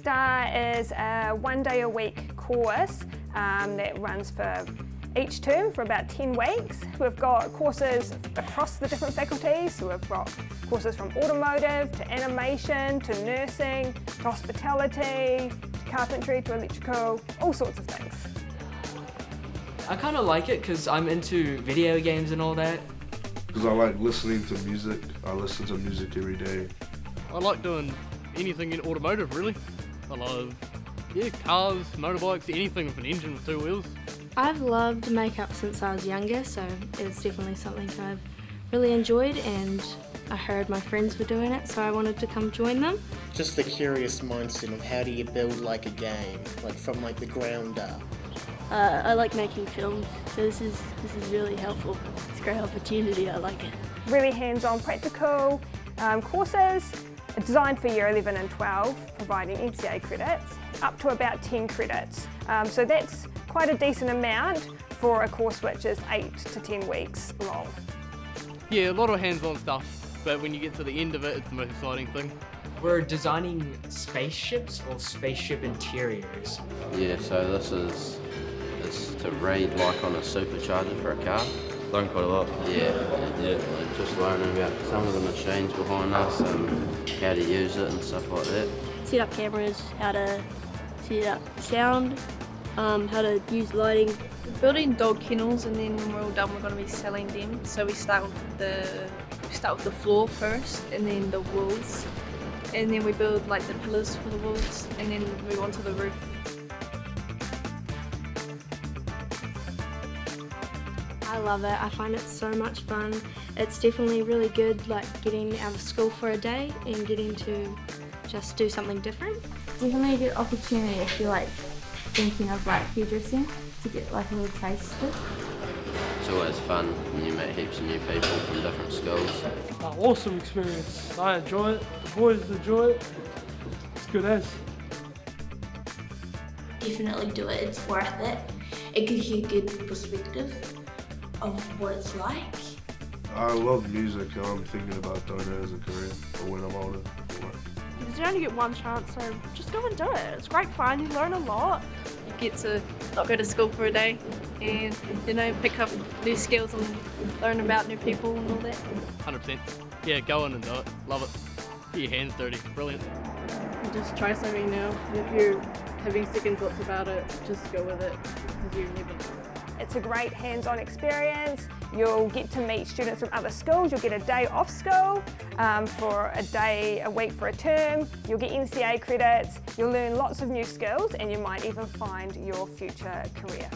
STAR is a 1 day a week course that runs for each term for about 10 weeks. We've got courses across the different faculties. So we've got courses from automotive to animation to nursing to hospitality to carpentry to electrical, all sorts of things. I kind of like it because I'm into video games and all that. Because I like listening to music. I listen to music every day. I like doing anything in automotive, really. I love cars, motorbikes, anything with an engine with 2 wheels. I've loved makeup since I was younger, so it's definitely something I've really enjoyed, and I heard my friends were doing it, so I wanted to come join them. Just the curious mindset of how do you build like a game, like from like the ground up. I like making films, so this is really helpful. It's a great opportunity, I like it. Really hands-on practical courses designed for year 11 and 12, providing NCEA credits, up to about 10 credits. So that's quite a decent amount for a course which is 8 to 10 weeks long. Yeah, a lot of hands-on stuff, but when you get to the end of it, it's the most exciting thing. We're designing spaceships or spaceship interiors. Yeah, so this is to read like on a supercharger for a car. Learned quite a lot. Yeah, like just learning about some of the machines behind us and how to use it and stuff like that. Set up cameras, how to set up sound, how to use lighting. We're building dog kennels, and then when we're all done we're going to be selling them. So we start with the floor first, and then the walls, and then we build like the pillars for the walls, and then move on to the roof. I love it. I find it so much fun. It's definitely really good, like getting out of school for a day and getting to just do something different. Definitely a good opportunity if you're like thinking of like hairdressing to get like a little taste of it. It's always fun when you meet heaps of new people from different schools. Awesome experience. I enjoy it. The boys enjoy it. It's good as. Definitely do it. It's worth it. It gives you a good perspective of what it's like. I love music and I'm thinking about doing it as a career or when I'm older. You only get one chance, so just go and do it. It's great fun, you learn a lot. You get to not go to school for a day and, you know, pick up new skills and learn about new people and all that. 100%. Yeah, go in and do it. Love it. Get your hands dirty. Brilliant. Just try something new. If you're having second thoughts about it, just go with it, because you never know. It's a great hands-on experience. You'll get to meet students from other schools. You'll get a day off school for a day a week for a term. You'll get NCEA credits. You'll learn lots of new skills, and you might even find your future career.